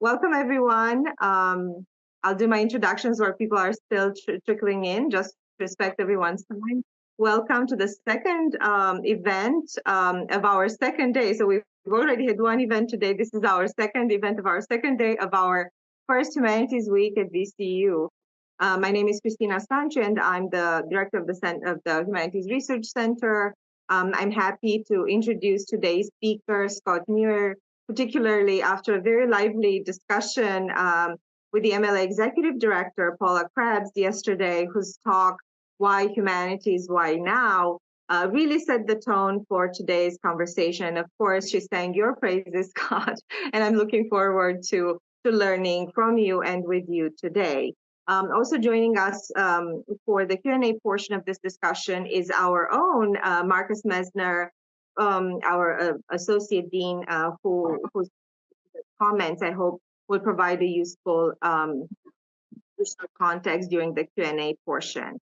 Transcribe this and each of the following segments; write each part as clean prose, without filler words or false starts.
Welcome, everyone. I'll do my introductions where people are still trickling in, just to respect everyone's time. Welcome to the second event of our second day. So we've already had one event today. This is our second event of our second day of our first Humanities Week at VCU. My name is Cristina Sancho, and I'm the director of the Humanities Research Center. I'm happy to introduce today's speaker, Scott Muir, particularly after a very lively discussion with the MLA Executive Director, Paula Krebs, yesterday, whose talk, Why Humanities, Why Now, really set the tone for today's conversation. Of course, she sang your praises, Scott, and I'm looking forward to learning from you and with you today. Also joining us for the Q&A portion of this discussion is our own Marcus Messner, our Associate Dean, whose comments I hope will provide a useful context during the Q&A portion.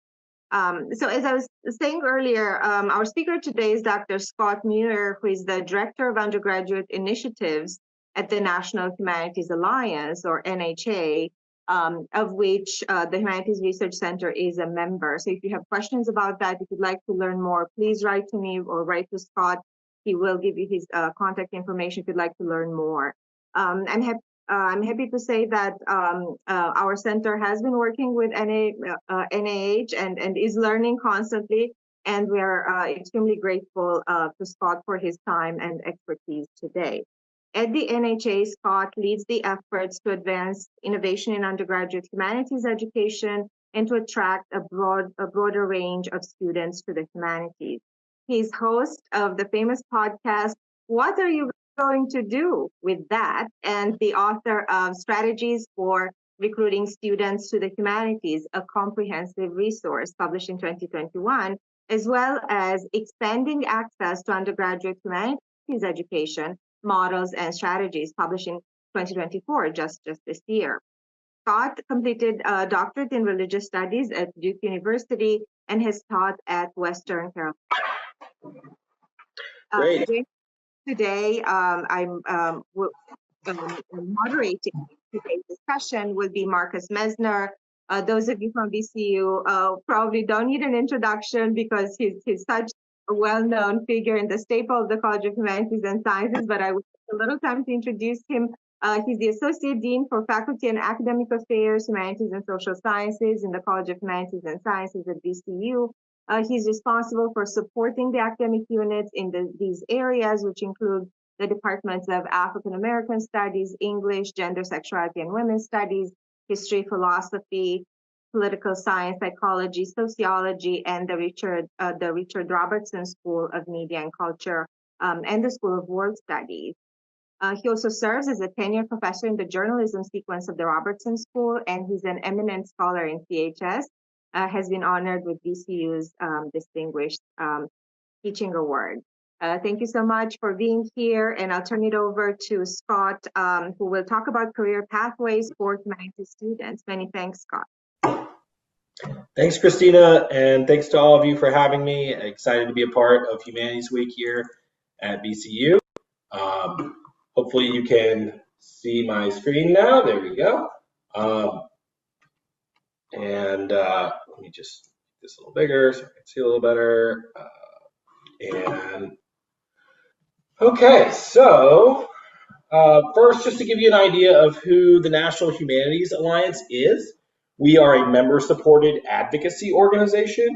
So as I was saying earlier, our speaker today is Dr. Scott Muir, who is the Director of Undergraduate Initiatives at the National Humanities Alliance, or NHA, of which the Humanities Research Center is a member. So if you have questions about that, if you'd like to learn more, please write to me or write to Scott. He will give you his contact information if you'd like to learn more. I'm happy to say that our center has been working with NIH and is learning constantly, and we're extremely grateful to Scott for his time and expertise today. At the NHA, Scott leads the efforts to advance innovation in undergraduate humanities education and to attract a broader range of students to the humanities. He's host of the famous podcast, What Are You Going to Do with That? And the author of Strategies for Recruiting Students to the Humanities, a comprehensive resource published in 2021, as well as Expanding Access to Undergraduate Humanities Education, Models and Strategies, published in 2024, just this year. Scott completed a doctorate in religious studies at Duke University and has taught at Western Carolina. Today, I'm moderating today's discussion will be Marcus Messner. Those of you from VCU probably don't need an introduction because he's such a well-known figure in the staple of the College of Humanities and Sciences, but I will take a little time to introduce him. He's the Associate Dean for Faculty and Academic Affairs, Humanities and Social Sciences in the College of Humanities and Sciences at VCU. He's responsible for supporting the academic units in these areas, which include the departments of African American Studies, English, Gender, Sexuality, and Women's Studies, History, Philosophy, Political Science, Psychology, Sociology, and the Richard Robertson School of Media and Culture, and the School of World Studies. He also serves as a tenured professor in the journalism sequence of the Robertson School, and he's an eminent scholar in CHS. Has been honored with VCU's distinguished teaching award. Thank you so much for being here, and I'll turn it over to Scott, who will talk about career pathways for humanities students. Many thanks, Scott. Thanks, Christina, and thanks to all of you for having me. Excited to be a part of Humanities Week here at VCU. Hopefully you can see my screen now. There we go. Let me just make this a little bigger so I can see a little better. Okay, so first, just to give you an idea of who the National Humanities Alliance is, we are a member-supported advocacy organization,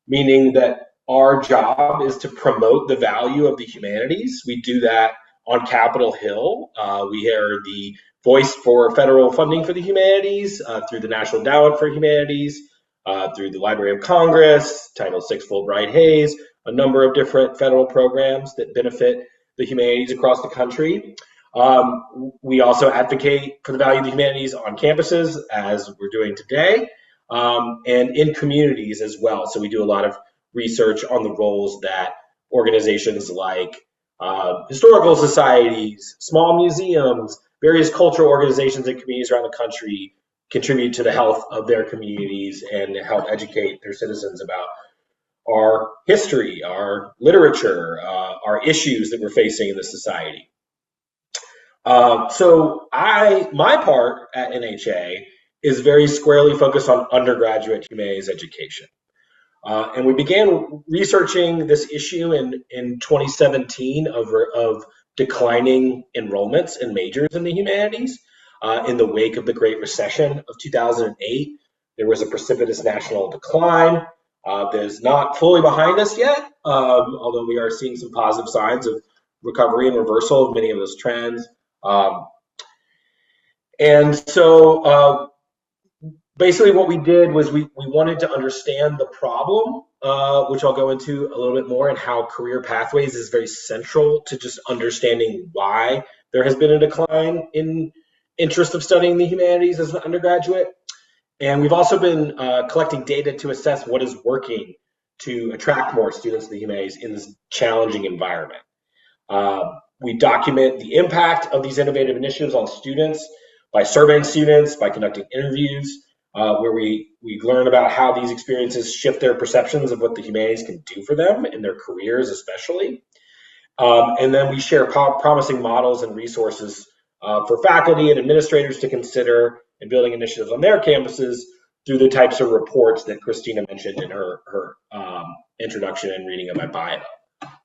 meaning that our job is to promote the value of the humanities. We do that on Capitol Hill. We are the voice for federal funding for the humanities through the National Endowment for Humanities, through the Library of Congress, Title VI Fulbright-Hays, a number of different federal programs that benefit the humanities across the country. We also advocate for the value of the humanities on campuses, as we're doing today, and in communities as well. So we do a lot of research on the roles that organizations like historical societies, small museums, various cultural organizations and communities around the country contribute to the health of their communities and help educate their citizens about our history, our literature, our issues that we're facing in the society. My part at NHA is very squarely focused on undergraduate humanities education. And we began researching this issue in 2017 of declining enrollments in majors in the humanities. In the wake of the Great Recession of 2008, there was a precipitous national decline that is not fully behind us yet, although we are seeing some positive signs of recovery and reversal of many of those trends. Um, and so basically what we did was we wanted to understand the problem, which I'll go into a little bit more, and how career pathways is very central to just understanding why there has been a decline in interest of studying the humanities as an undergraduate. And we've also been collecting data to assess what is working to attract more students to the humanities in this challenging environment. We document the impact of these innovative initiatives on students by surveying students, by conducting interviews, where we learn about how these experiences shift their perceptions of what the humanities can do for them in their careers, especially. And then we share promising models and resources for faculty and administrators to consider in building initiatives on their campuses through the types of reports that Christina mentioned in her introduction and reading of my bio.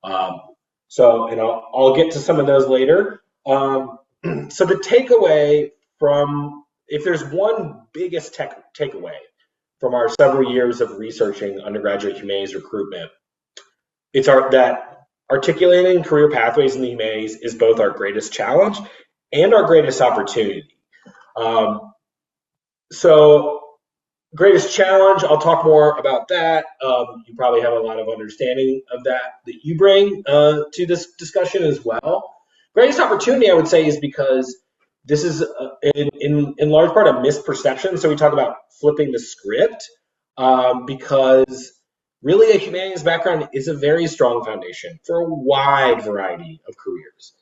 And I'll get to some of those later. So the takeaway from, if there's one biggest takeaway from our several years of researching undergraduate humanities recruitment, it's that articulating career pathways in the humanities is both our greatest challenge and our greatest opportunity. Greatest challenge, I'll talk more about that. You probably have a lot of understanding of that you bring to this discussion as well. Greatest opportunity, I would say, is because this is in large part a misperception. So we talk about flipping the script because really a humanities background is a very strong foundation for a wide variety of careers.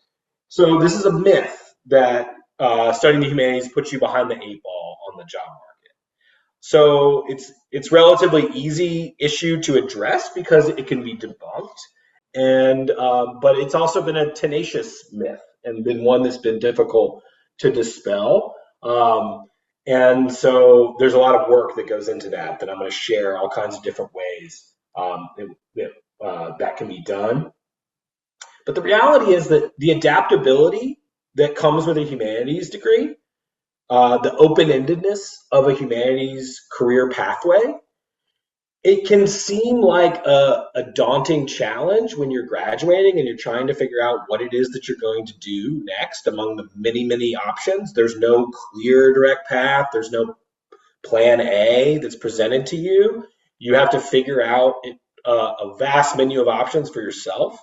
So this is a myth that studying the humanities puts you behind the 8 ball on the job market. So it's relatively easy issue to address because it can be debunked, and but it's also been a tenacious myth and been one that's been difficult to dispel. And so there's a lot of work that goes into that I'm going to share all kinds of different ways that can be done. But the reality is that the adaptability that comes with a humanities degree, the open-endedness of a humanities career pathway, it can seem like a daunting challenge when you're graduating and you're trying to figure out what it is that you're going to do next among the many, many options. There's no clear direct path. There's no plan A that's presented to you. You have to figure out a vast menu of options for yourself.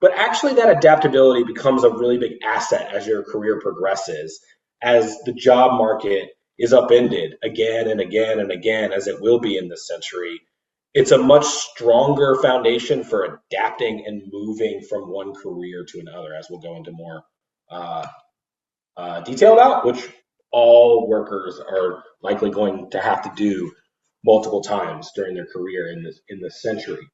But actually, that adaptability becomes a really big asset as your career progresses, as the job market is upended again and again and again, as it will be in this century. It's a much stronger foundation for adapting and moving from one career to another, as we'll go into more detail about, which all workers are likely going to have to do multiple times during their career in this century.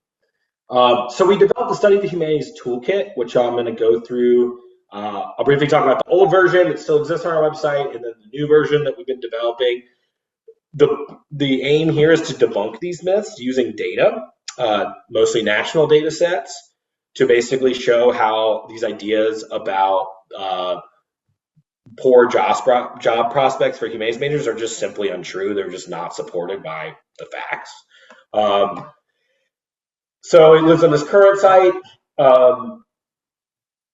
So we developed the Study of the Humanities Toolkit, which I'm going to go through. I'll briefly talk about the old version that still exists on our website, and then the new version that we've been developing. The aim here is to debunk these myths using data, mostly national data sets, to basically show how these ideas about poor job prospects for humanities majors are just simply untrue. They're just not supported by the facts. So it lives on this current site,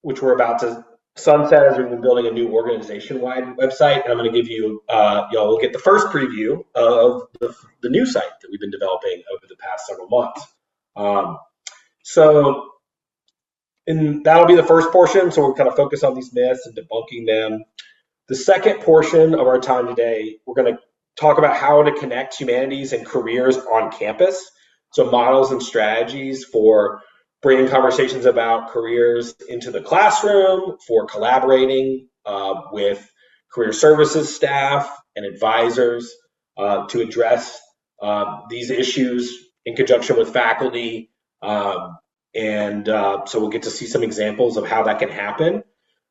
which we're about to sunset as we've been building a new organization-wide website. And I'm going to give you, y'all will get the first preview of the new site that we've been developing over the past several months. And that'll be the first portion. So we'll kind of focus on these myths and debunking them. The second portion of our time today, we're going to talk about how to connect humanities and careers on campus. So models and strategies for bringing conversations about careers into the classroom, for collaborating with career services staff and advisors to address these issues in conjunction with faculty. So we'll get to see some examples of how that can happen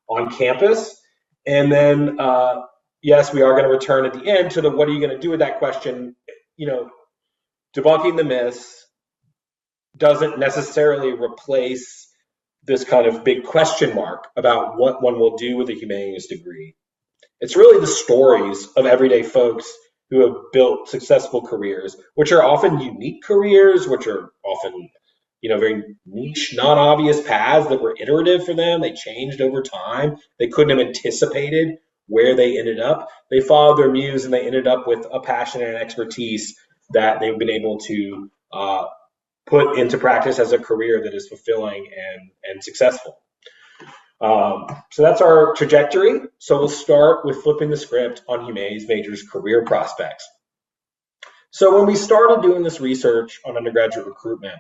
on campus. And then, yes, we are going to return at the end to the what are you going to do with that question. You know, debunking the myths doesn't necessarily replace this kind of big question mark about what one will do with a humanities degree. It's really the stories of everyday folks who have built successful careers, which are often unique careers, which are often, very niche, non-obvious paths that were iterative for them. They changed over time. They couldn't have anticipated where they ended up. They followed their muse and they ended up with a passion and expertise that they've been able to put into practice as a career that is fulfilling and successful. So that's our trajectory. So we'll start with flipping the script on humanities majors' career prospects. So when we started doing this research on undergraduate recruitment,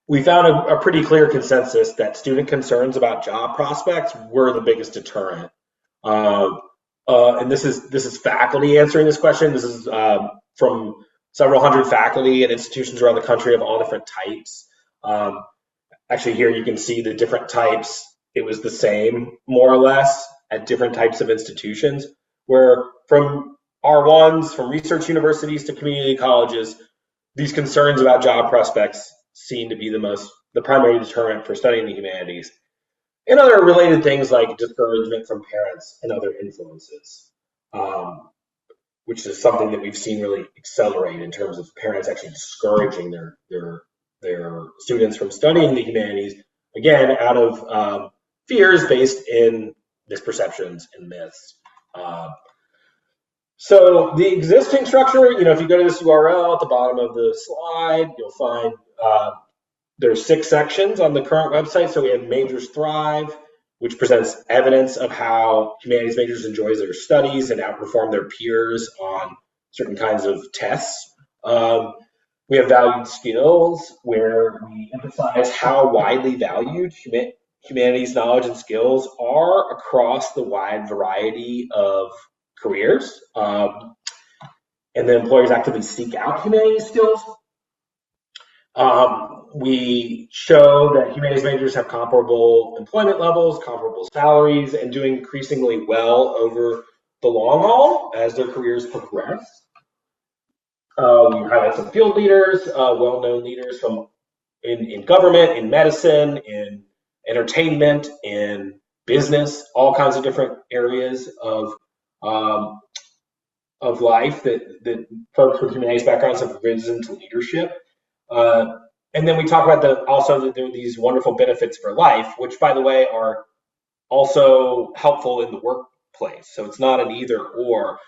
we found a pretty clear consensus that student concerns about job prospects were the biggest deterrent. And this is faculty answering this question. This is from several hundred faculty and institutions around the country of all different types. Actually, here you can see the different types. It was the same, more or less, at different types of institutions, where from R1s, from research universities to community colleges, these concerns about job prospects seem to be the primary deterrent for studying the humanities. And other related things like discouragement from parents and other influences, which is something that we've seen really accelerate in terms of parents actually discouraging their students from studying the humanities, again, out of fears based in misperceptions and myths. So the existing structure, if you go to this URL at the bottom of the slide, you'll find there's 6 sections on the current website. So we have Majors Thrive, which presents evidence of how humanities majors enjoy their studies and outperform their peers on certain kinds of tests. We have Valued Skills, where we emphasize how widely valued humanities knowledge and skills are across the wide variety of careers. And then employers actively seek out humanities skills. We show that humanities majors have comparable employment levels, comparable salaries, and doing increasingly well over the long haul as their careers progress. We highlight some field leaders, well-known leaders from in government, in medicine, in entertainment, in business, all kinds of different areas of life that folks with humanities backgrounds have risen to leadership. And then we talk about also that there are these wonderful benefits for life, which, by the way, are also helpful in the workplace. So it's not an either or.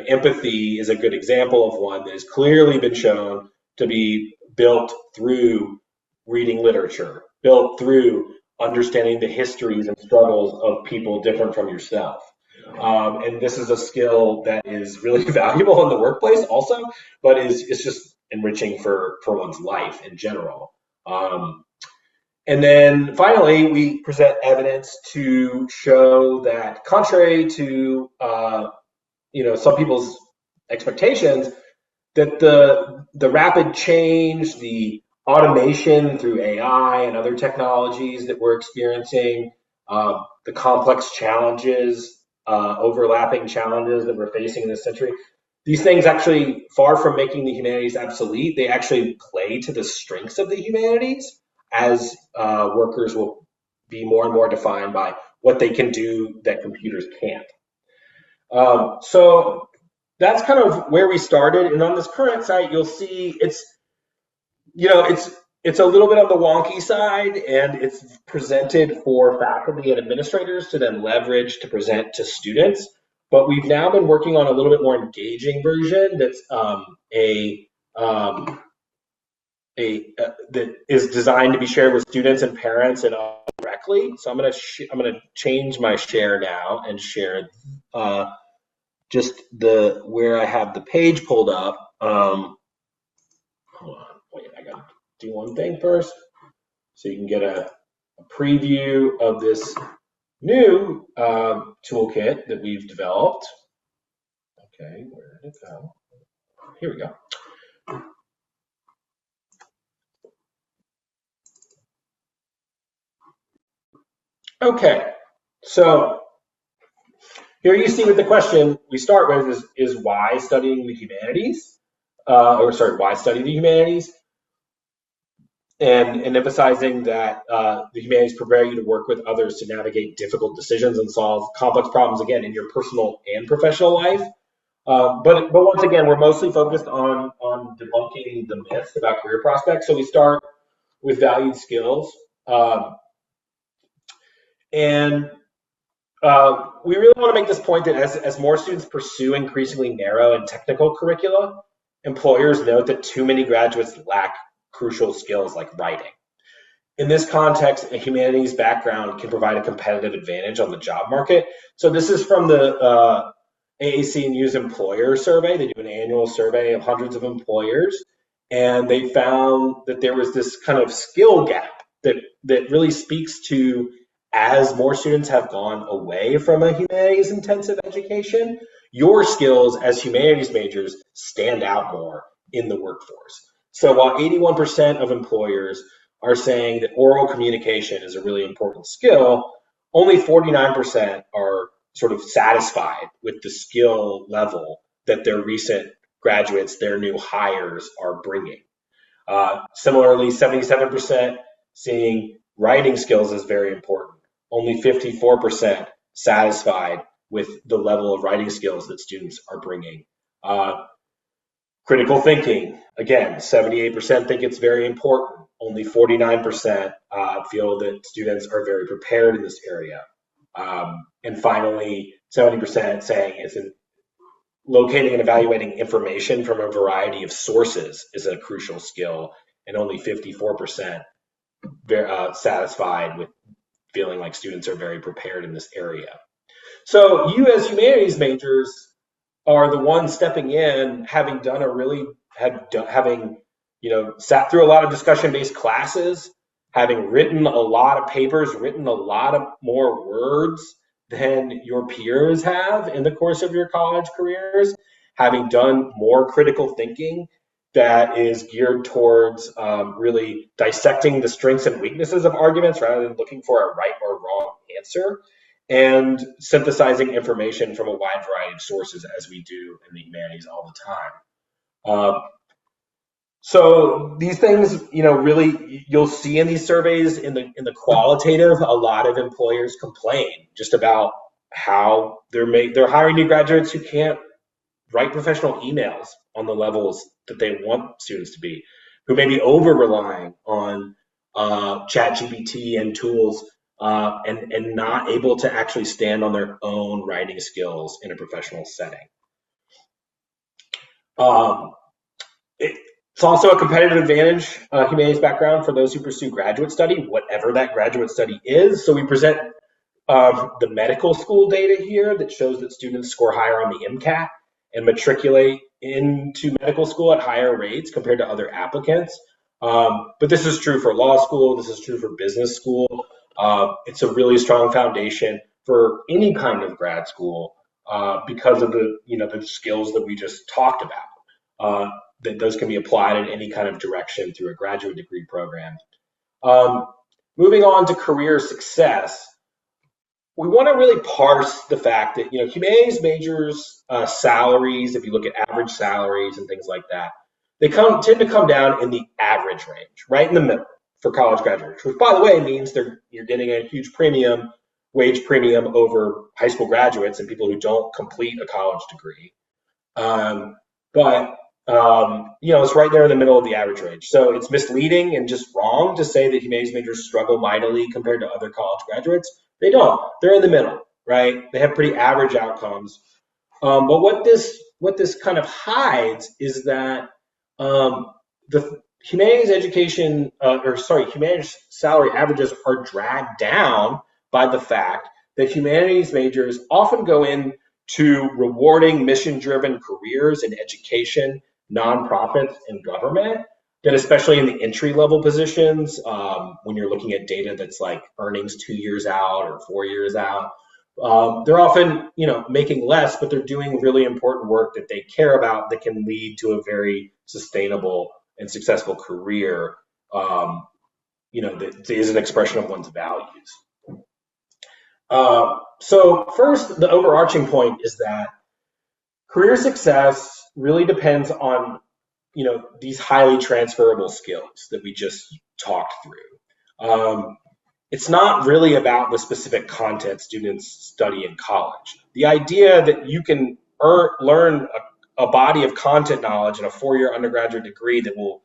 Empathy is a good example of one that has clearly been shown to be built through reading literature, built through understanding the histories and struggles of people different from yourself. And this is a skill that is really valuable in the workplace also, but it's just enriching for one's life in general. And then finally, we present evidence to show that contrary to some people's expectations, that the rapid change, the automation through AI and other technologies that we're experiencing, the complex challenges, overlapping challenges that we're facing in this century, these things actually, far from making the humanities obsolete, they actually play to the strengths of the humanities as workers will be more and more defined by what they can do that computers can't. So that's kind of where we started. And on this current site, you'll see it's a little bit on the wonky side, and it's presented for faculty and administrators to then leverage to present to students. But we've now been working on a little bit more engaging version that's that is designed to be shared with students and parents and directly. So I'm gonna change my share now and share just where I have the page pulled up. Hold on, wait, I gotta do one thing first, so you can get a preview of this new toolkit that we've developed. Okay, where did it go? Here we go. Okay, so Here you see with the question we start with is why studying the humanities, why study the humanities, and emphasizing that the humanities prepare you to work with others to navigate difficult decisions and solve complex problems, again, in your personal and professional life. But once again, we're mostly focused on debunking the myths about career prospects. So we start with valued skills. And we really want to make this point that as more students pursue increasingly narrow and technical curricula, employers note that too many graduates lack crucial skills like writing. In this context, a humanities background can provide a competitive advantage on the job market. So this is from the AAC&U's employer survey. They do an annual survey of hundreds of employers, and they found that there was this kind of skill gap that really speaks to, as more students have gone away from a humanities intensive education, your skills as humanities majors stand out more in the workforce. So while 81% of employers are saying that oral communication is a really important skill, only 49% are sort of satisfied with the skill level that their recent graduates, their new hires, are bringing. Similarly, 77% seeing writing skills as very important. Only 54% satisfied with the level of writing skills that students are bringing. Critical thinking, again, 78% think it's very important. Only 49% feel that students are very prepared in this area. And finally, 70% saying it's locating and evaluating information from a variety of sources is a crucial skill, and only 54% satisfied with feeling like students are very prepared in this area. So you as humanities majors are the ones stepping in, having done sat through a lot of discussion-based classes, having written a lot of papers, written a lot of more words than your peers have in the course of your college careers, having done more critical thinking that is geared towards really dissecting the strengths and weaknesses of arguments rather than looking for a right or wrong answer, and synthesizing information from a wide variety of sources, as we do in the humanities all the time. So these things, really you'll see in these surveys in the qualitative, a lot of employers complain just about how they're hiring new graduates who can't write professional emails on the levels that they want students to be, who may be over relying on ChatGPT and tools and not able to actually stand on their own writing skills in a professional setting. It's also a competitive advantage, humanities background, for those who pursue graduate study, whatever that graduate study is. So we present the medical school data here that shows that students score higher on the MCAT and matriculate into medical school at higher rates compared to other applicants. But this is true for law school. This is true for business school. It's a really strong foundation for any kind of grad school because of the skills that we just talked about. That those can be applied in any kind of direction through a graduate degree program. Moving on to career success, we want to really parse the fact that humanities majors salaries, if you look at average salaries and things like that, they tend to come down in the average range, right in the middle for college graduates, which by the way means you're getting a huge wage premium over high school graduates and people who don't complete a college degree. But it's right there in the middle of the average range. So it's misleading and just wrong to say that humanities majors struggle mightily compared to other college graduates. They don't. They're in the middle, right? They have pretty average outcomes. But what this kind of hides is that the humanities humanities salary averages are dragged down by the fact that humanities majors often go into rewarding mission-driven careers in education, nonprofits, and government, that especially in the entry-level positions, when you're looking at data that's like earnings 2 years out or 4 years out, they're often, making less, but they're doing really important work that they care about that can lead to a very sustainable and successful career, that is an expression of one's values. So first, the overarching point is that career success really depends on, these highly transferable skills that we just talked through. It's not really about the specific content students study in college. The idea that you can learn a body of content knowledge in a 4-year undergraduate degree that will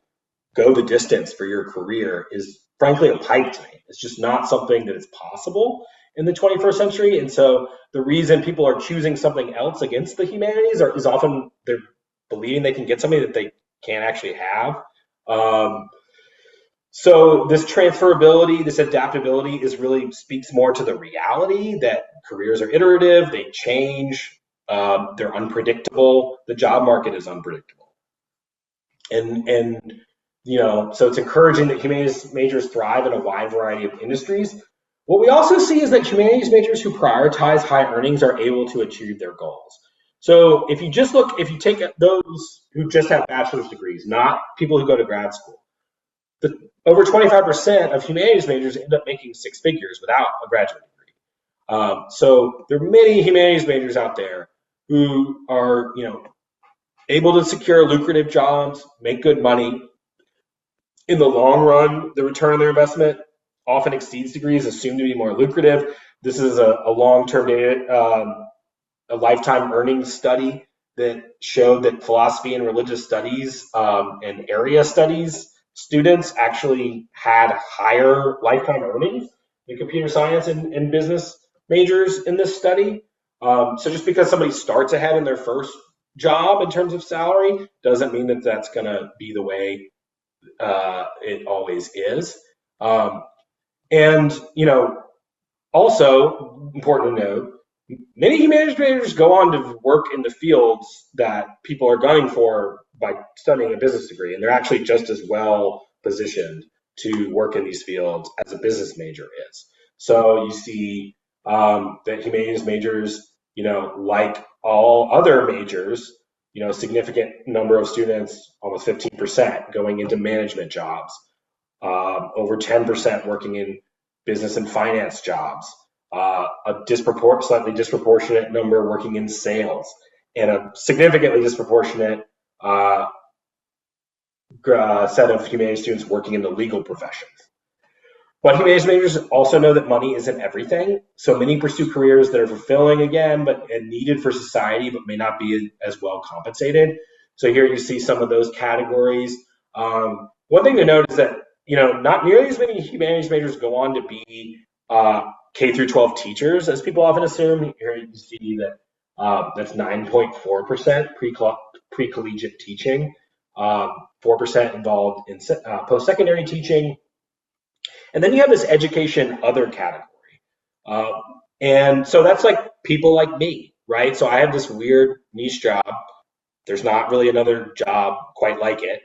go the distance for your career is frankly a pipe to me. It's just not something that is possible in the 21st century. And so the reason people are choosing something else against the humanities is often they're believing they can get something that they can't actually have. So this transferability, this adaptability is really speaks more to the reality that careers are iterative, they change, they're unpredictable. The job market is unpredictable. And so it's encouraging that humanities majors thrive in a wide variety of industries. What we also see is that humanities majors who prioritize high earnings are able to achieve their goals. So if you take those who just have bachelor's degrees, not people who go to grad school, over 25% of humanities majors end up making six figures without a graduate degree. So there are many humanities majors out there who are, able to secure lucrative jobs, make good money. In the long run, the return on their investment often exceeds degrees assumed to be more lucrative. This is a long-term data, a lifetime earnings study that showed that philosophy and religious studies and area studies students actually had higher lifetime earnings than computer science and business majors in this study. So just because somebody starts ahead in their first job in terms of salary doesn't mean that that's going to be the way it always is. And, also important to note, many humanities majors go on to work in the fields that people are gunning for by studying a business degree, and they're actually just as well positioned to work in these fields as a business major is. So you see that humanities majors, like all other majors, significant number of students, almost 15%, going into management jobs, over 10% working in business and finance jobs, a slightly disproportionate number working in sales, and a significantly disproportionate set of humanities students working in the legal professions. But humanities majors also know that money isn't everything, so many pursue careers that are fulfilling again, and needed for society, but may not be as well compensated. So here you see some of those categories. One thing to note is that not nearly as many humanities majors go on to be K through 12 teachers as people often assume. Here you see that that's 9.4% pre-collegiate teaching, 4% involved in post-secondary teaching. And then you have this education other category. And so that's like people like me, right? So I have this weird niche job. There's not really another job quite like it,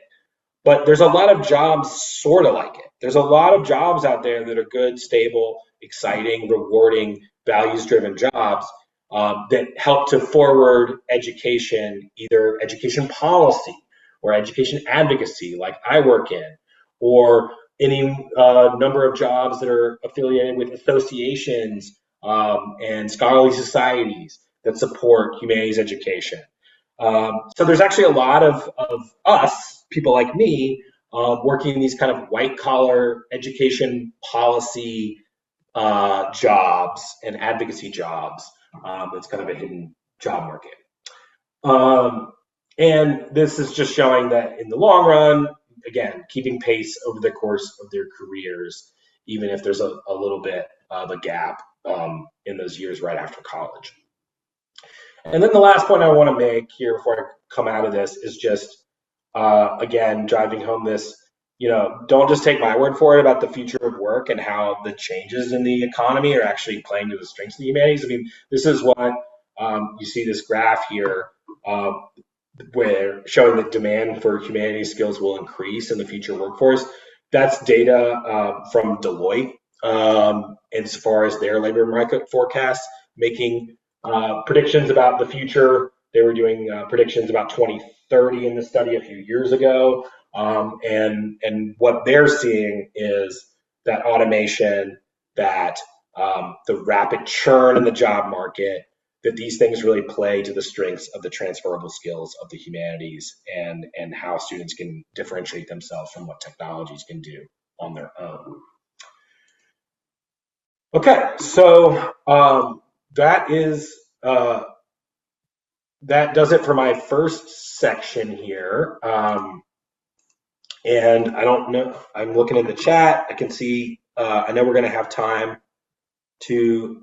but there's a lot of jobs sort of like it. There's a lot of jobs out there that are good, stable, exciting, rewarding, values-driven jobs that help to forward education, either education policy or education advocacy like I work in, or any number of jobs that are affiliated with associations and scholarly societies that support humanities education. So there's actually a lot of us, people like me, working in these kind of white collar education policy jobs and advocacy jobs. It's kind of a hidden job market. And this is just showing that in the long run, again, keeping pace over the course of their careers, even if there's a little bit of a gap in those years right after college. And then the last point I want to make here before I come out of this is just, again, driving home this, don't just take my word for it about the future of work and how the changes in the economy are actually playing to the strengths of the humanities. I mean, this is what you see this graph here where showing that demand for humanities skills will increase in the future workforce. That's data from Deloitte as far as their labor market forecasts, making predictions about the future. They were doing predictions about 2030 in the study a few years ago. And what they're seeing is that automation, that the rapid churn in the job market, that these things really play to the strengths of the transferable skills of the humanities and how students can differentiate themselves from what technologies can do on their own. Okay, so that does it for my first section here. And I don't know, I'm looking in the chat. I can see, I know we're going to have time to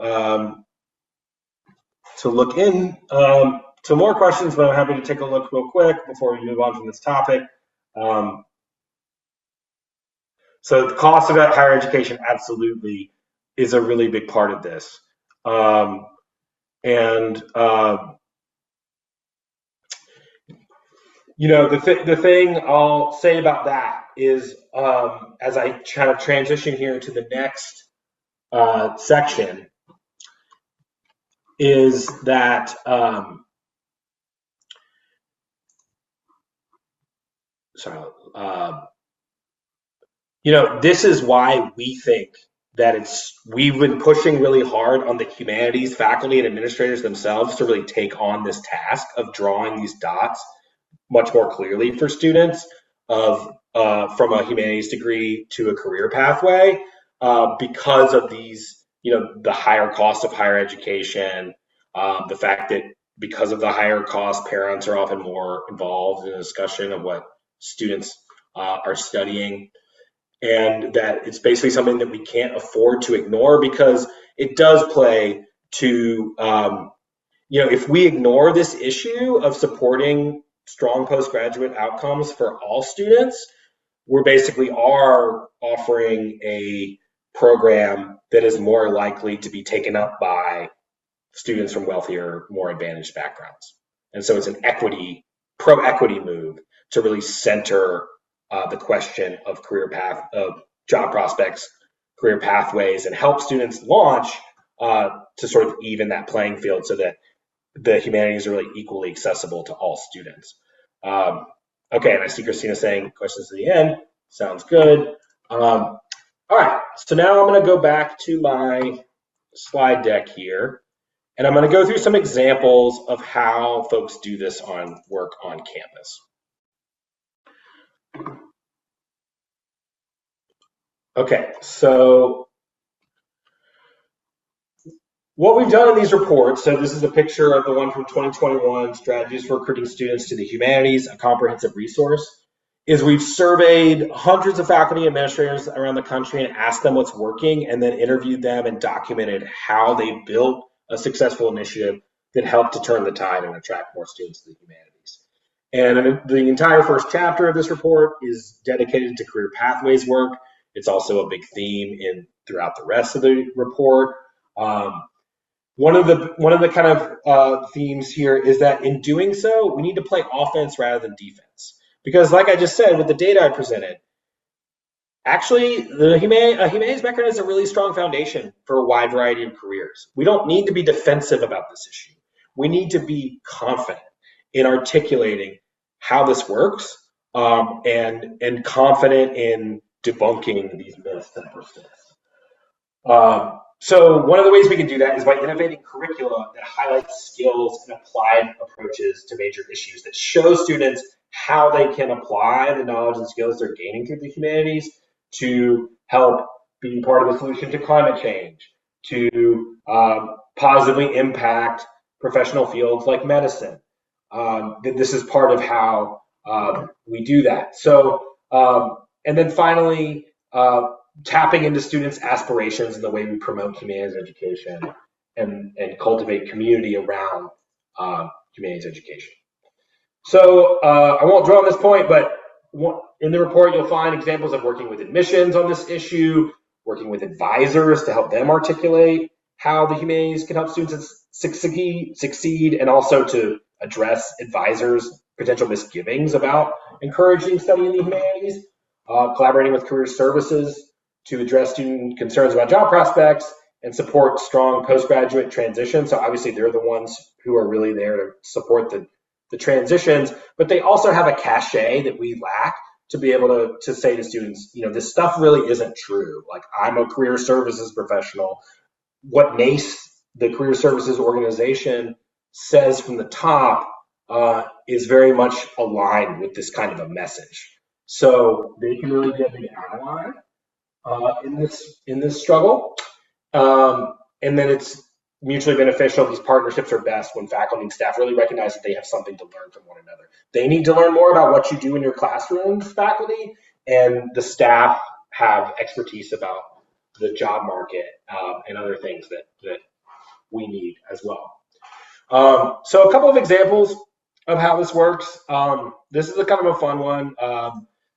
look in to more questions, but I'm happy to take a look real quick before we move on from this topic. So the cost of higher education absolutely is a really big part of this. You know, the thing I'll say about that is, as I kind of transition here to the next section, is that you know, this is why we think that we've been pushing really hard on the humanities faculty and administrators themselves to really take on this task of drawing these dots much more clearly for students of from a humanities degree to a career pathway, because of these, you know, the higher cost of higher education, the fact that because of the higher cost, parents are often more involved in a discussion of what students are studying, and that it's basically something that we can't afford to ignore, because it does play to, you know, if we ignore this issue of supporting strong postgraduate outcomes for all students, we're basically are offering a program that is more likely to be taken up by students from wealthier, more advantaged backgrounds. And so it's an pro-equity move to really center the question of of job prospects, career pathways, and help students launch to sort of even that playing field so that the humanities are really equally accessible to all students. Okay, and I see Christina saying questions at the end. Sounds good. All right, so now I'm going to go back to my slide deck here, and I'm going to go through some examples of how folks do this work on campus. Okay, so what we've done in these reports, so this is a picture of the one from 2021, Strategies for Recruiting Students to the Humanities, a comprehensive resource, is we've surveyed hundreds of faculty and administrators around the country and asked them what's working, and then interviewed them and documented how they built a successful initiative that helped to turn the tide and attract more students to the humanities. And the entire first chapter of this report is dedicated to career pathways work. It's also a big theme throughout the rest of the report. One of the kind of themes here is that in doing so, we need to play offense rather than defense. Because like I just said, with the data I presented, actually, the humanities background is a really strong foundation for a wide variety of careers. We don't need to be defensive about this issue. We need to be confident in articulating how this works, and confident in debunking these myths that persist. So one of the ways we can do that is by innovating curricula that highlights skills and applied approaches to major issues, that show students how they can apply the knowledge and skills they're gaining through the humanities to help be part of the solution to climate change, to positively impact professional fields like medicine. This is part of how we do that. So, and then finally, tapping into students' aspirations in the way we promote humanities education and cultivate community around humanities education. So I won't dwell on this point, but in the report you'll find examples of working with admissions on this issue, working with advisors to help them articulate how the humanities can help students succeed, and also to address advisors' potential misgivings about encouraging study in the humanities, collaborating with career services to address student concerns about job prospects and support strong postgraduate transition. So obviously they're the ones who are really there to support the transitions, but they also have a cachet that we lack to be able to say to students, you know, this stuff really isn't true. Like, I'm a career services professional. what NACE, the Career Services Organization, says from the top is very much aligned with this kind of a message. So they can really be a big ally in this struggle. And then it's mutually beneficial. These partnerships are best when faculty and staff really recognize that they have something to learn from one another. They need to learn more about what you do in your classrooms, faculty, and the staff have expertise about the job market and other things that we need as well. So a couple of examples of how this works. This is a kind of a fun one.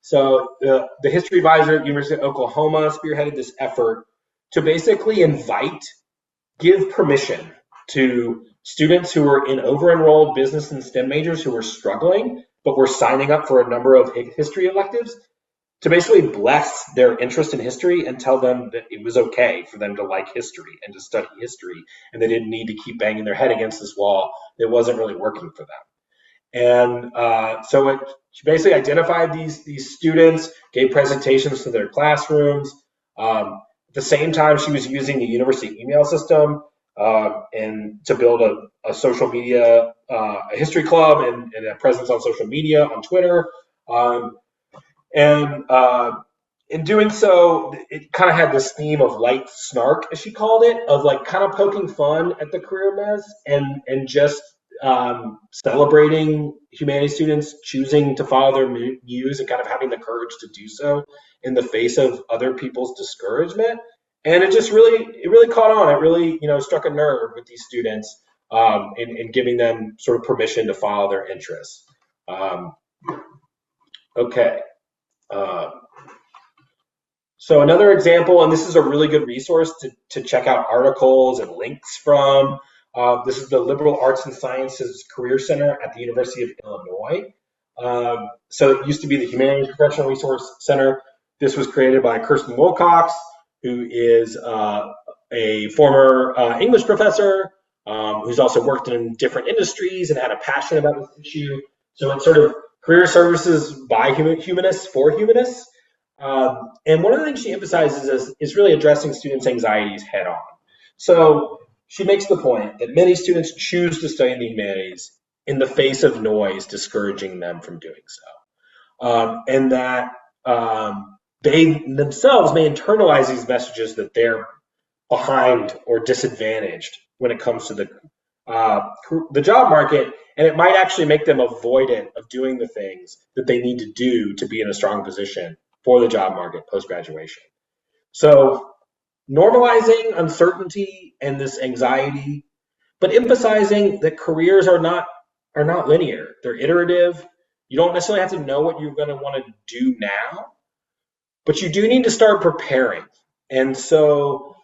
So the history advisor at University of Oklahoma spearheaded this effort to basically give permission to students who were in over-enrolled business and STEM majors who were struggling, but were signing up for a number of history electives, to basically bless their interest in history and tell them that it was okay for them to like history and to study history, and they didn't need to keep banging their head against this wall that wasn't really working for them. And so she basically identified these students, gave presentations to their classrooms. At the same time, she was using the university email system and to build a social media, a history club and a presence on social media, on Twitter. And in doing so, it kind of had this theme of light snark, as she called it, of like kind of poking fun at the career mess and just celebrating humanities students choosing to follow their muse and kind of having the courage to do so in the face of other people's discouragement. And it really caught on. It really, struck a nerve with these students in giving them sort of permission to follow their interests. Okay. So another example, and this is a really good resource to check out articles and links from. This is the Liberal Arts and Sciences Career Center at the University of Illinois. So it used to be the Humanities Professional Resource Center. This was created by Kirsten Wilcox, who is a former English professor who's also worked in different industries and had a passion about this issue. So it's sort of career services by humanists for humanists. And one of the things she emphasizes is really addressing students' anxieties head on. So she makes the point that many students choose to study the humanities in the face of noise discouraging them from doing so. And that they themselves may internalize these messages that they're behind or disadvantaged when it comes to the job market, and it might actually make them avoidant of doing the things that they need to do to be in a strong position for the job market post-graduation. So normalizing uncertainty and this anxiety, but emphasizing that careers are not linear. They're iterative. You don't necessarily have to know what you're going to want to do now, but you do need to start preparing. And so,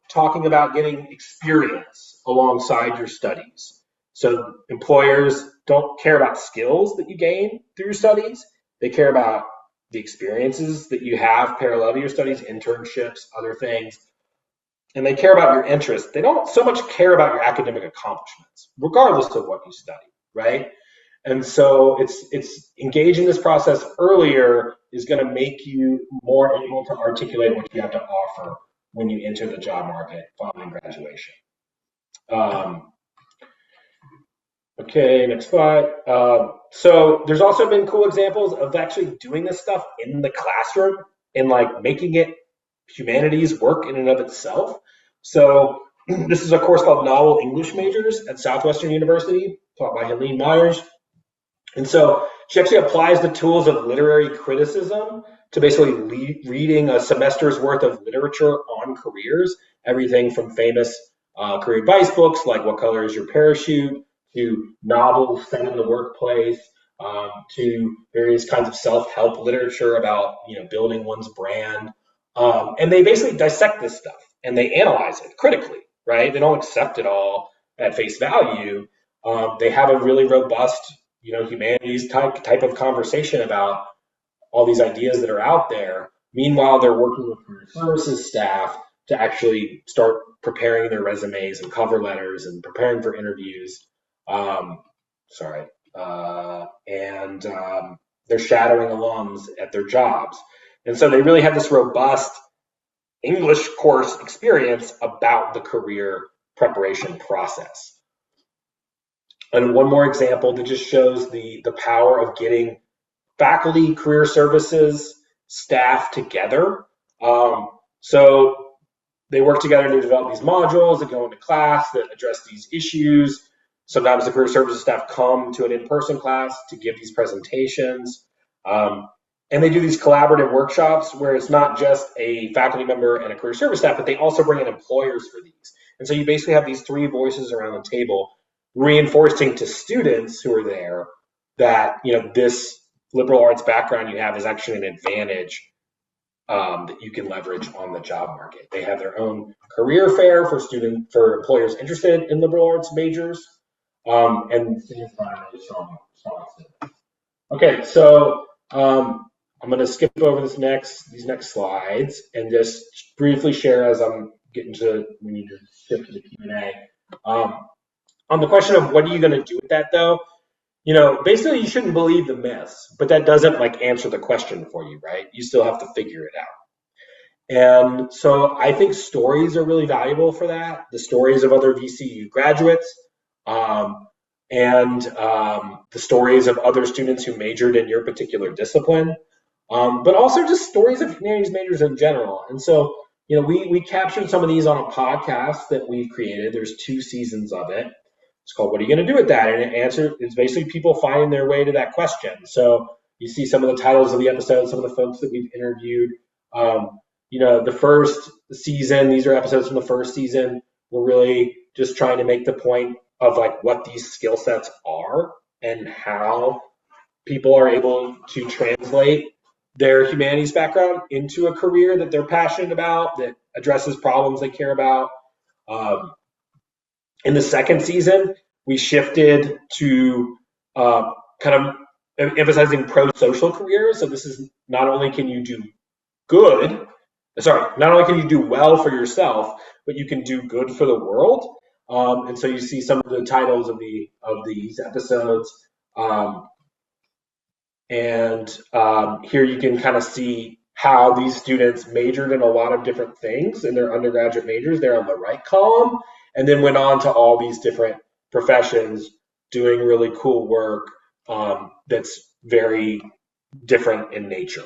talking about getting experience alongside your studies. So employers don't care about skills that you gain through your studies. They care about the experiences that you have parallel to your studies, internships, other things. And they care about your interests. They don't so much care about your academic accomplishments, regardless of what you study, right? And so it's engaging this process earlier is going to make you more able to articulate what you have to offer when you enter the job market following graduation. Okay, next slide. So there's also been cool examples of actually doing this stuff in the classroom and like making it humanities work in and of itself. So this is a course called Novel English Majors at Southwestern University, taught by Helene Myers. And so she actually applies the tools of literary criticism to basically reading a semester's worth of literature on careers, everything from famous career advice books like What Color Is Your Parachute, to novels set in the workplace, to various kinds of self-help literature about building one's brand. And they basically dissect this stuff and they analyze it critically, right? They don't accept it all at face value. They have a really robust humanities type of conversation about all these ideas that are out there. Meanwhile, they're working with career services staff to actually start preparing their resumes and cover letters and preparing for interviews. And they're shadowing alums at their jobs. And so they really have this robust English course experience about the career preparation process. And one more example that just shows the power of getting faculty, career services, staff together. So they work together to develop these modules that go into class that address these issues. Sometimes the career services staff come to an in-person class to give these presentations. And they do these collaborative workshops where it's not just a faculty member and a career service staff, but they also bring in employers for these. And so you basically have these three voices around the table reinforcing to students who are there that, you know, this liberal arts background you have is actually an advantage that you can leverage on the job market. They have their own career fair for employers interested in liberal arts majors, and okay. So I'm going to skip over these next slides and just briefly share as I'm getting to. We need to shift to the Q&A. On the question of what are you going to do with that, though, you know, basically you shouldn't believe the myths, but that doesn't like answer the question for you, right? You still have to figure it out. And so I think stories are really valuable for that. The stories of other VCU graduates and the stories of other students who majored in your particular discipline, but also just stories of humanities majors in general. And so, you know, we captured some of these on a podcast that we've created. There's 2 seasons of it. It's called What Are You Going to Do With That? And it's basically people finding their way to that question. So you see some of the titles of the episodes, some of the folks that we've interviewed. You know, the first season, these are episodes from the first season. We're really just trying to make the point of like what these skill sets are and how people are able to translate their humanities background into a career that they're passionate about, that addresses problems they care about. In the second season, we shifted to kind of emphasizing pro-social careers. So this is not only can you do not only can you do well for yourself, but you can do good for the world. And so you see some of the titles of these episodes. Here you can kind of see how these students majored in a lot of different things in their undergraduate majors. They're on the right column, and then went on to all these different professions doing really cool work that's very different in nature.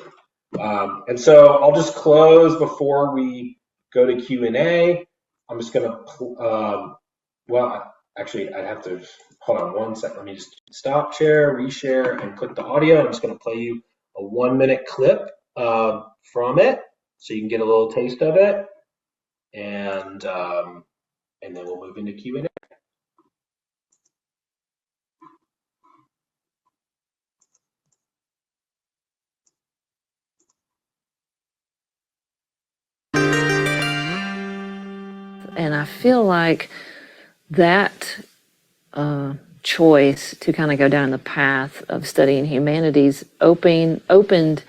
And so I'll just close before we go to Q&A. I'm just going to, well, actually, I'd have to, hold on one second. Let me just stop share, reshare, and click the audio. I'm just going to play you a 1-minute clip from it so you can get a little taste of it. And then we'll move into Q&A. And I feel like that choice to kind of go down the path of studying humanities opened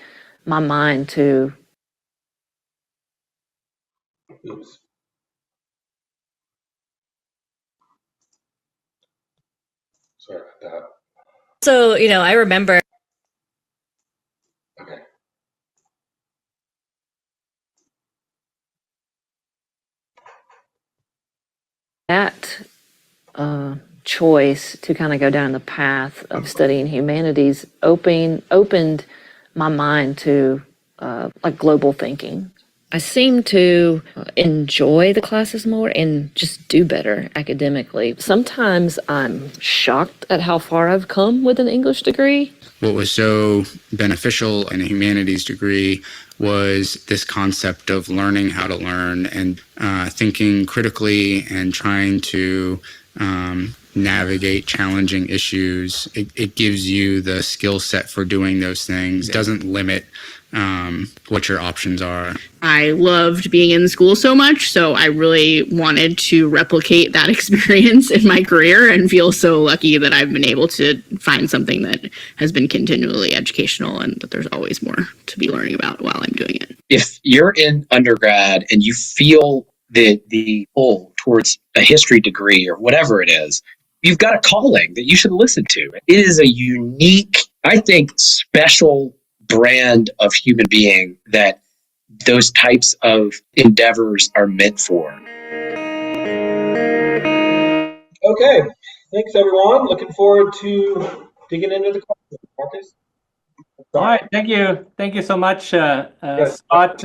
my mind to. Oops. Sorry about that. So, you know, I remember. Okay. That choice to kind of go down the path of studying humanities opened my mind to like global thinking. I seem to enjoy the classes more and just do better academically. Sometimes I'm shocked at how far I've come with an English degree. What was so beneficial in a humanities degree was this concept of learning how to learn and thinking critically and trying to navigate challenging issues. It gives you the skill set for doing those things. It doesn't limit what your options are. I loved being in school so much, so I really wanted to replicate that experience in my career and feel so lucky that I've been able to find something that has been continually educational and that there's always more to be learning about while I'm doing it. If you're in undergrad and you feel the pull towards a history degree or whatever it is, you've got a calling that you should listen to. It is a unique, I think, special brand of human being that those types of endeavors are meant for. Okay, thanks everyone. Looking forward to digging into the questions. Marcus? All right, thank you so much, Yes, Scott.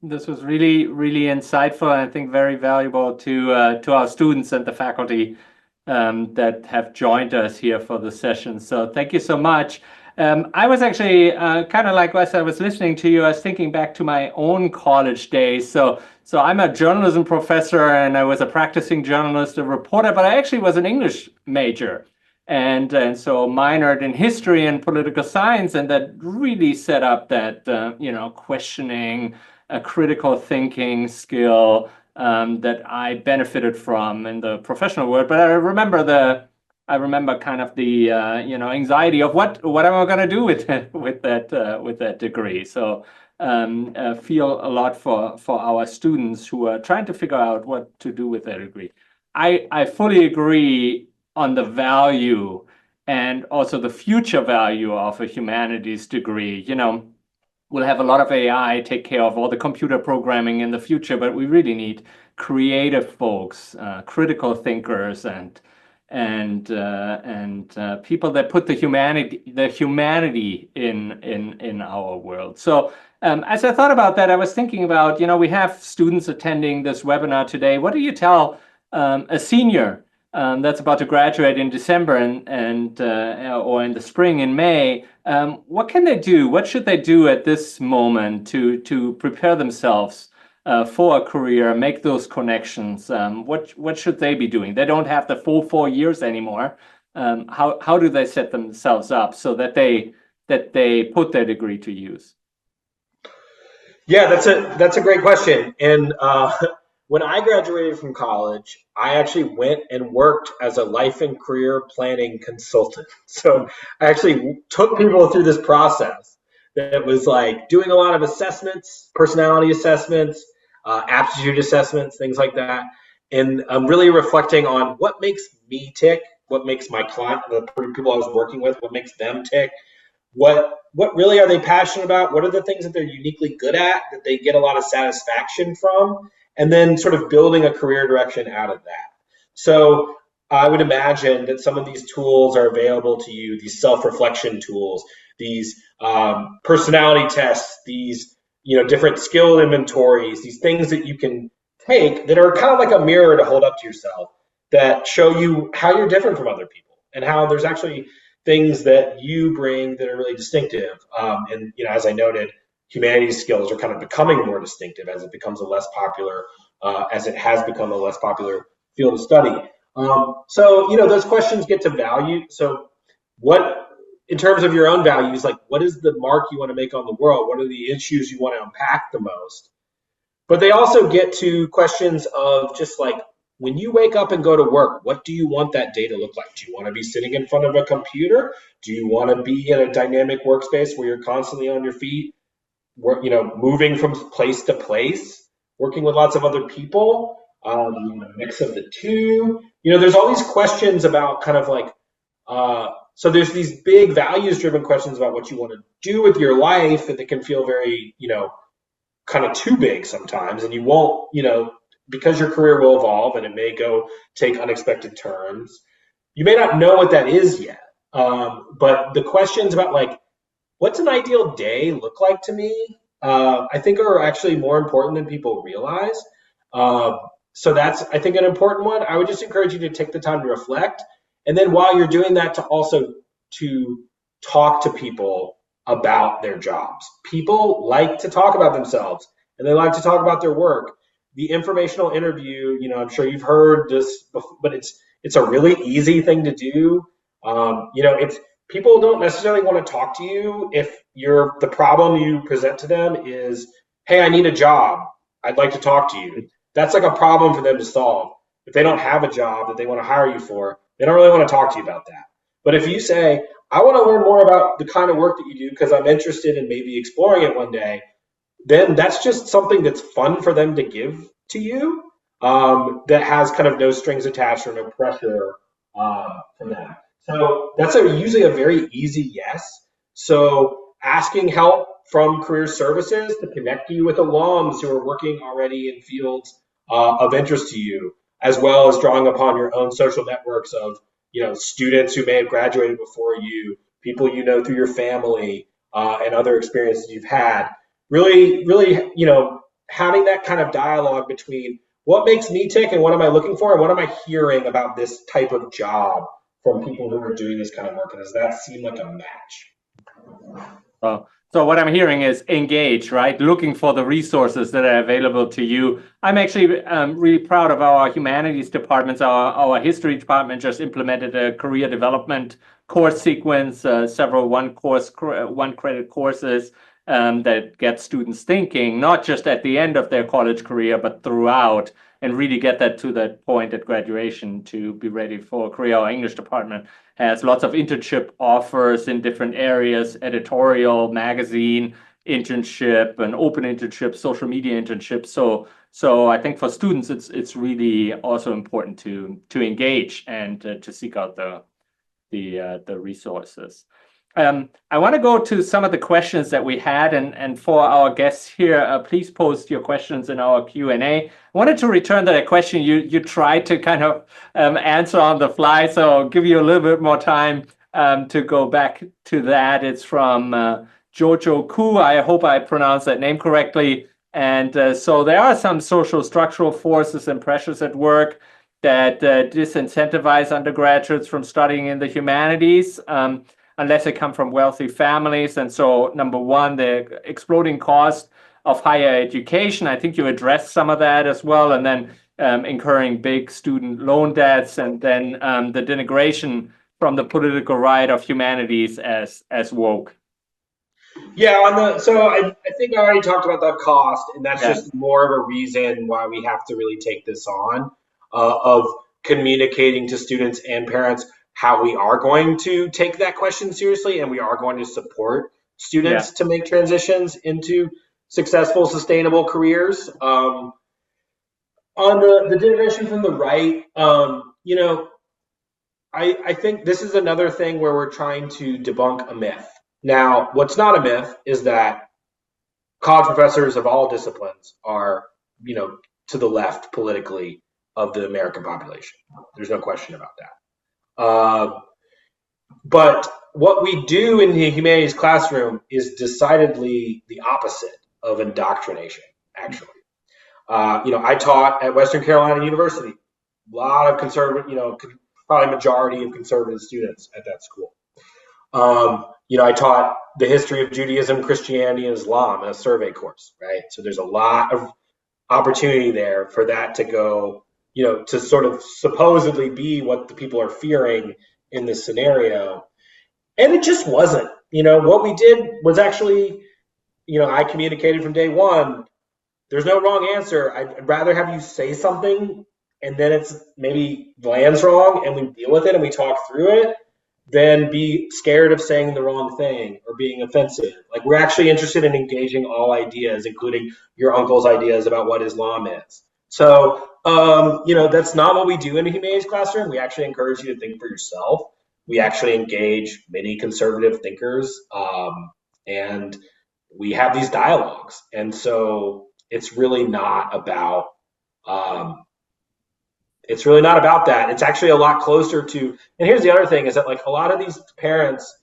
This was really, really insightful, and I think very valuable to our students and the faculty that have joined us here for the session. So thank you so much. I was actually kind of like as I was listening to you, I was thinking back to my own college days. So I'm a journalism professor, and I was a practicing journalist, a reporter, but I actually was an English major. And so minored in history and political science, and that really set up that questioning, critical thinking skill that I benefited from in the professional world. But I remember kind of the anxiety of what am I going to do with that degree. So feel a lot for our students who are trying to figure out what to do with their degree. I fully agree on the value and also the future value of a humanities degree. We'll have a lot of AI take care of all the computer programming in the future, but we really need creative folks, critical thinkers, and people that put the humanity in our world. So as I thought about that, I was thinking about, we have students attending this webinar today. What do you tell a senior that's about to graduate in December or in the spring in May? What can they do? What should they do at this moment to prepare themselves for a career, make those connections? What should they be doing? They don't have the full 4 years anymore. How do they set themselves up so that they put their degree to use? Yeah, that's a great question. And when I graduated from college, I actually went and worked as a life and career planning consultant. So I actually took people through this process that was like doing a lot of assessments, personality assessments, aptitude assessments, things like that. And I'm really reflecting on what makes me tick, what makes my client, the people I was working with, what makes them tick, what really are they passionate about, what are the things that they're uniquely good at that they get a lot of satisfaction from, and then sort of building a career direction out of that. So I would imagine that some of these tools are available to you, these self-reflection tools, these personality tests, these different skill inventories, these things that you can take that are kind of like a mirror to hold up to yourself that show you how you're different from other people and how there's actually things that you bring that are really distinctive. And as I noted, humanities skills are kind of becoming more distinctive as it becomes a less popular, as it has become a less popular field of study. So those questions get to value. So what, in terms of your own values, like what is the mark you want to make on the world? What are the issues you want to unpack the most? But they also get to questions of just like, when you wake up and go to work, what do you want that day to look like? Do you want to be sitting in front of a computer? Do you want to be in a dynamic workspace where you're constantly on your feet, moving from place to place, working with lots of other people, a mix of the two? There's all these questions about kind of like, so there's these big values-driven questions about what you want to do with your life that can feel very, kind of too big sometimes, and you won't, because your career will evolve and it may go take unexpected turns. You may not know what that is yet, but the questions about like, what's an ideal day look like to me, I think are actually more important than people realize. So that's, I think, an important one. I would just encourage you to take the time to reflect. And then while you're doing that, to talk to people about their jobs. People like to talk about themselves and they like to talk about their work. The informational interview, I'm sure you've heard this before, but it's a really easy thing to do. It's people don't necessarily want to talk to you if the problem you present to them is, hey, I need a job. I'd like to talk to you. That's like a problem for them to solve. If they don't have a job that they want to hire you for, they don't really want to talk to you about that. But if you say, I want to learn more about the kind of work that you do because I'm interested in maybe exploring it one day, then that's just something that's fun for them to give to you, that has kind of no strings attached or no pressure from that. So that's usually a very easy yes. So asking help from career services to connect you with alums who are working already in fields of interest to you, as well as drawing upon your own social networks of, students who may have graduated before you, people you know through your family, and other experiences you've had. Really, having that kind of dialogue between what makes me tick and what am I looking for and what am I hearing about this type of job from people who are doing this kind of work, and does that seem like a match? So what I'm hearing is engage, right? Looking for the resources that are available to you. I'm actually really proud of our humanities departments. Our history department just implemented a career development course sequence, several one credit courses that get students thinking, not just at the end of their college career, but throughout, and really get that to that point at graduation to be ready for a career. Our English department has lots of internship offers in different areas, editorial, magazine internship, and open internship, social media internship. So I think for students, it's really also important to engage and to seek out the resources. I want to go to some of the questions that we had, and for our guests here, please post your questions in our Q&A. I wanted to return to that question you tried to kind of answer on the fly, so I'll give you a little bit more time to go back to that. It's from Jojo Ku. I hope I pronounced that name correctly. And so there are some social structural forces and pressures at work that disincentivize undergraduates from studying in the humanities, unless they come from wealthy families. And so, number one, the exploding cost of higher education. I think you addressed some of that as well. And then incurring big student loan debts, and then the denigration from the political right of humanities as woke. Yeah, so I think I already talked about the cost, and that's just more of a reason why we have to really take this on, of communicating to students and parents how we are going to take that question seriously, and we are going to support students to make transitions into successful, sustainable careers. On the denigration from the right, I think this is another thing where we're trying to debunk a myth. Now, what's not a myth is that college professors of all disciplines are, to the left politically of the American population. There's no question about that. But what we do in the humanities classroom is decidedly the opposite of indoctrination, actually. I taught at Western Carolina University. A lot of conservative, probably majority of conservative students at that school. I taught the history of Judaism, Christianity, and Islam in a survey course, right? So there's a lot of opportunity there for that to go, to sort of supposedly be what the people are fearing in this scenario. And it just wasn't. What we did was actually, I communicated from day one, there's no wrong answer. I'd rather have you say something and then it's maybe lands wrong and we deal with it and we talk through it, than be scared of saying the wrong thing or being offensive. Like, we're actually interested in engaging all ideas, including your uncle's ideas about what Islam is. So, that's not what we do in a humanities classroom. We actually encourage you to think for yourself. We actually engage many conservative thinkers, and we have these dialogues. And so it's really not about that. It's actually a lot closer to, and here's the other thing is that, like, a lot of these parents,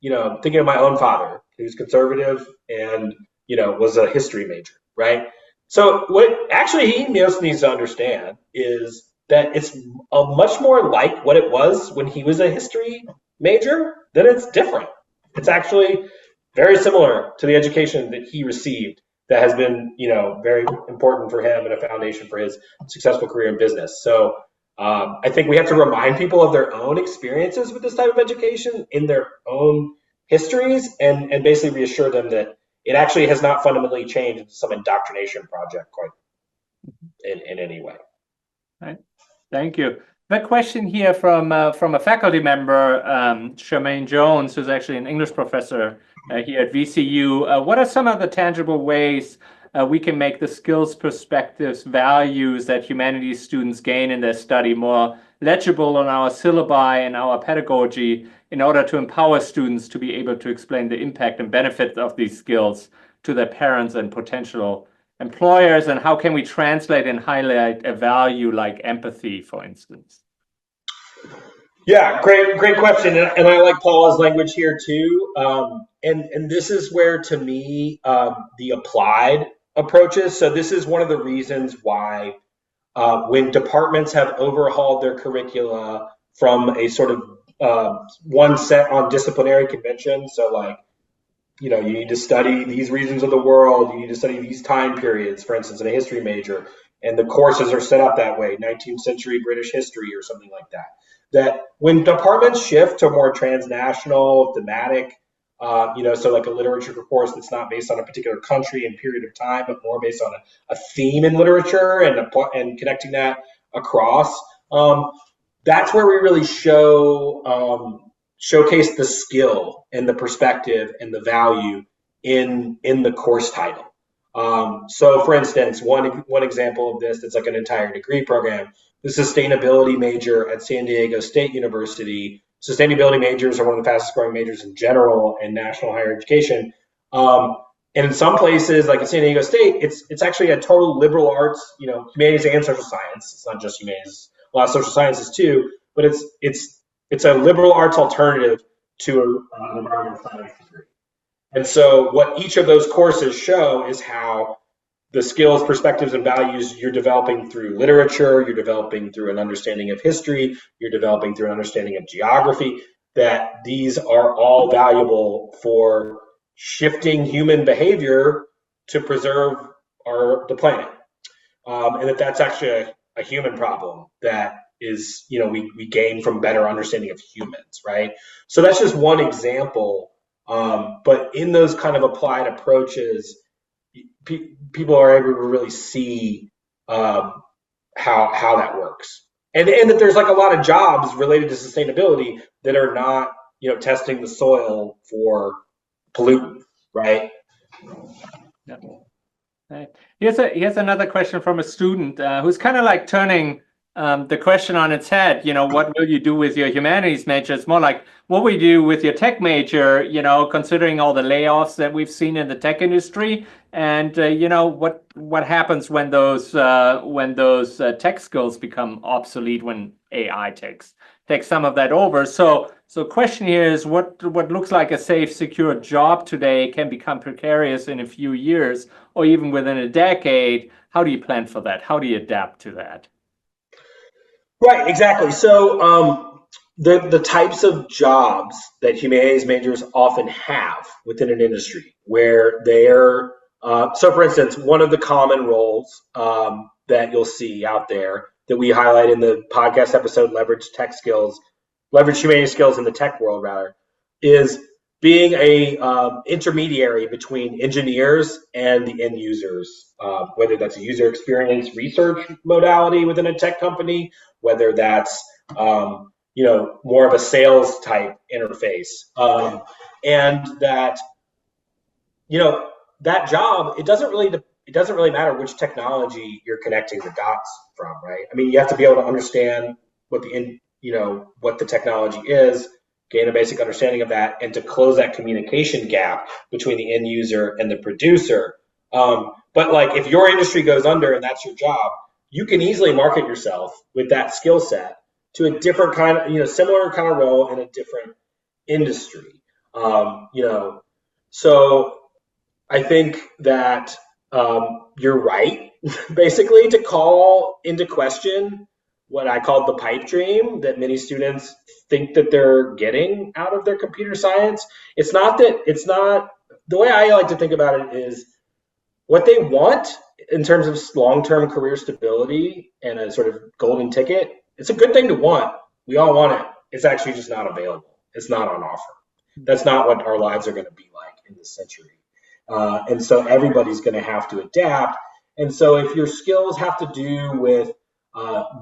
thinking of my own father, who's conservative and, was a history major, right? So what actually he most needs to understand is that it's much more like what it was when he was a history major, than it's different. It's actually very similar to the education that he received that has been, very important for him and a foundation for his successful career in business. So I think we have to remind people of their own experiences with this type of education in their own histories, and basically reassure them that it actually has not fundamentally changed into some indoctrination project quite in any way. Right. Thank you. The question here from a faculty member, Charmaine Jones, who's actually an English professor here at VCU. What are some of the tangible ways we can make the skills, perspectives, values that humanities students gain in their study more legible on our syllabi and our pedagogy, in order to empower students to be able to explain the impact and benefits of these skills to their parents and potential employers? And how can we translate and highlight a value like empathy, for instance? Yeah, great question, and I like Paula's language here too. And this is where, to me, the applied approaches. So this is one of the reasons why when departments have overhauled their curricula from a sort of one set on disciplinary convention, so like, you need to study these regions of the world, you need to study these time periods, for instance, in a history major, and the courses are set up that way, 19th century British history or something like that. That when departments shift to more transnational, thematic, so like a literature course that's not based on a particular country and period of time, but more based on a theme in literature and connecting that across, that's where we really showcase the skill and the perspective and the value in the course title. So for instance, one example of this that's like an entire degree program, the sustainability major at San Diego State University. Sustainability majors are one of the fastest growing majors in general in national higher education. And in some places, like at San Diego State, it's actually a total liberal arts, humanities and social science. It's not just humanities, a lot of social sciences too, but it's a liberal arts alternative to an environmental science degree. And so what each of those courses show is how the skills, perspectives, and values you're developing through literature, you're developing through an understanding of history, you're developing through an understanding of geography, that these are all valuable for shifting human behavior to preserve the planet. And that's actually a human problem that is, we gain from better understanding of humans, right? So that's just one example. But in those kind of applied approaches, people are able to really see how that works, and that there's like a lot of jobs related to sustainability that are not testing the soil for pollutants, right? Yeah. Right. Here's another question from a student who's kind of like turning the question on its head. What will you do with your humanities major? It's more like, what will you do with your tech major? Considering all the layoffs that we've seen in the tech industry, and what happens when those tech skills become obsolete when AI takes some of that over. So question here is, what looks like a safe, secure job today can become precarious in a few years or even within a decade. How do you plan for that? How do you adapt to that? Right, exactly. So the types of jobs that humanities majors often have within an industry where they're so for instance, one of the common roles that you'll see out there that we highlight in the podcast episode, leverage humanities skills in the tech world, rather, is being a intermediary between engineers and the end users, whether that's a user experience research modality within a tech company, whether that's more of a sales type interface, and that that job, it doesn't really matter which technology you're connecting the dots from, right? I mean, you have to be able to understand what the technology is, gain a basic understanding of that, and to close that communication gap between the end user and the producer. But like, if your industry goes under and that's your job, you can easily market yourself with that skill set to a different kind of, similar kind of role in a different industry. So I think that you're right, basically, to call into question what I called the pipe dream that many students think that they're getting out of their computer science. It's not the way I like to think about it is what they want in terms of long-term career stability and a sort of golden ticket. It's a good thing to want. We all want it. It's actually just not available. It's not on offer. That's not what our lives are going to be like in this century. And so everybody's going to have to adapt. And so if your skills have to do with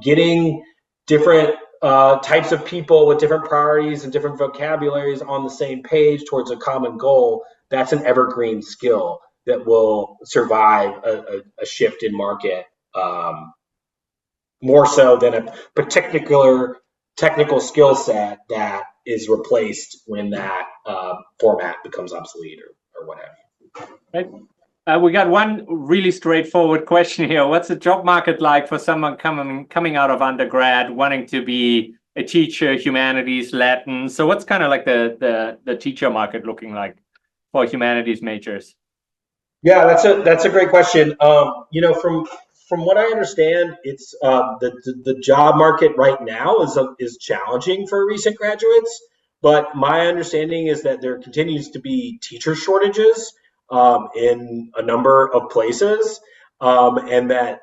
getting different types of people with different priorities and different vocabularies on the same page towards a common goal, that's an evergreen skill that will survive a shift in market more so than a particular technical skill set that is replaced when that format becomes obsolete or what have you. Right. We got one really straightforward question here. What's the job market like for someone coming out of undergrad, wanting to be a teacher, humanities, Latin? So what's kind of like the teacher market looking like for humanities majors? Yeah, that's a great question. From what I understand, it's the job market right now is challenging for recent graduates. But my understanding is that there continues to be teacher shortages in a number of places, and that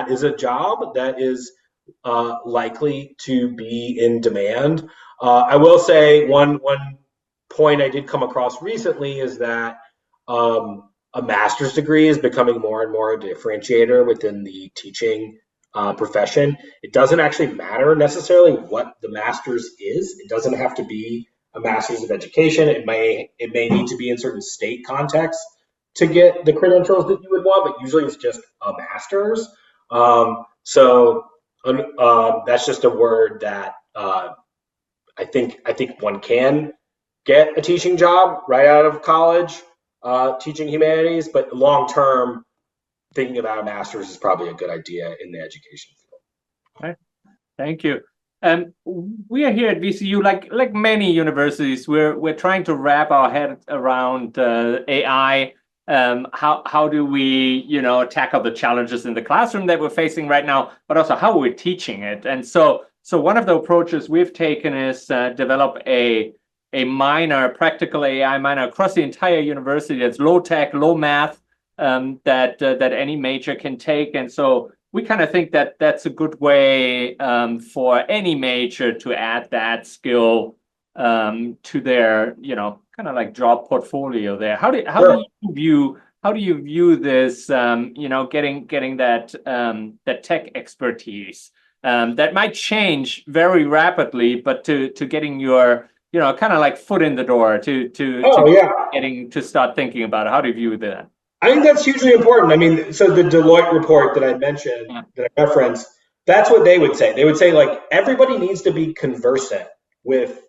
is a job that is likely to be in demand. I will say one point I did come across recently is that a master's degree is becoming more and more a differentiator within the teaching profession. It doesn't actually matter necessarily what the master's is. It doesn't have to be a master's of education. It may need to be in certain state contexts to get the credentials that you would want, but usually it's just a master's. That's just a word that I think one can get a teaching job right out of college, teaching humanities, but long term, thinking about a master's is probably a good idea in the education field. Right. Thank you. We are here at VCU, like many universities, we're trying to wrap our head around AI. How do we, tackle the challenges in the classroom that we're facing right now, but also how we're teaching it. And so one of the approaches we've taken is develop a practical AI minor across the entire university that's low tech, low math, that any major can take. And so we kind of think that that's a good way for any major to add that skill to their, kind of like job portfolio there. How do you view this, getting that tech expertise that might change very rapidly, but to getting your, kind of like foot in the door getting to start thinking about it. How do you view that? I think that's hugely important. I mean, so the Deloitte report that I mentioned, that I referenced, that's what they would say. They would say, like, everybody needs to be conversant with,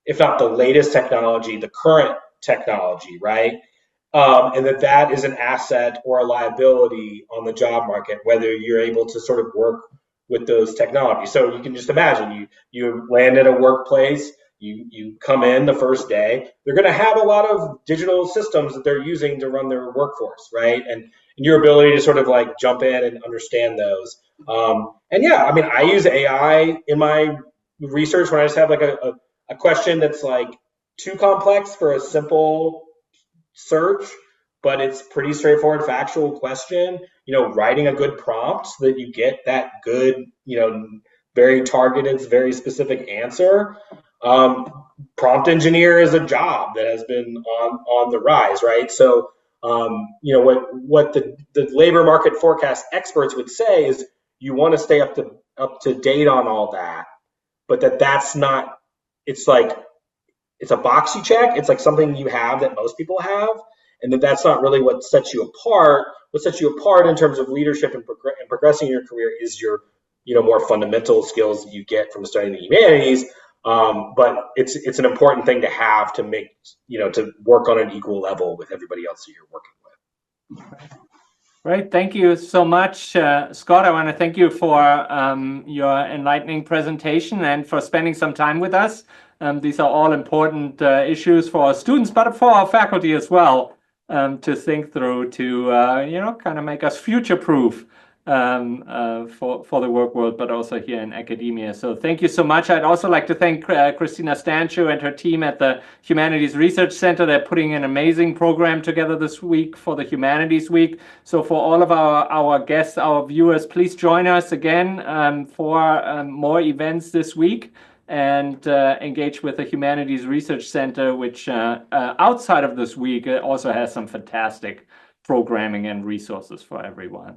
if not the latest technology, the current technology, right? And that is an asset or a liability on the job market, whether you're able to sort of work with those technologies. So you can just imagine you land at a workplace, you come in the first day, they're going to have a lot of digital systems that they're using to run their workforce, right? And your ability to sort of like jump in and understand those. And yeah, I mean, I use AI in my research when I just have like a question that's like too complex for a simple search, but it's pretty straightforward factual question, writing a good prompt so that you get that good, very targeted, very specific answer. Prompt engineer is a job that has been on the rise, right? So, what the labor market forecast experts would say is you want to stay up to date on all that, but that's not. It's like it's a box you check. It's like something you have that most people have, and that's not really what sets you apart. What sets you apart in terms of leadership and progressing your career is your more fundamental skills that you get from studying the humanities. But it's an important thing to have to make, to work on an equal level with everybody else that you're working with. Great. Thank you so much, Scott. I want to thank you for your enlightening presentation and for spending some time with us. These are all important issues for our students, but for our faculty as well, to think through, to kind of make us future-proof for the work world, but also here in academia. So thank you so much. I'd also like to thank Christina Stancho and her team at the Humanities Research Center. They're putting an amazing program together this week for the Humanities Week. So for all of our guests, our viewers, please join us again for more events this week, and engage with the Humanities Research Center, which outside of this week also has some fantastic programming and resources for everyone.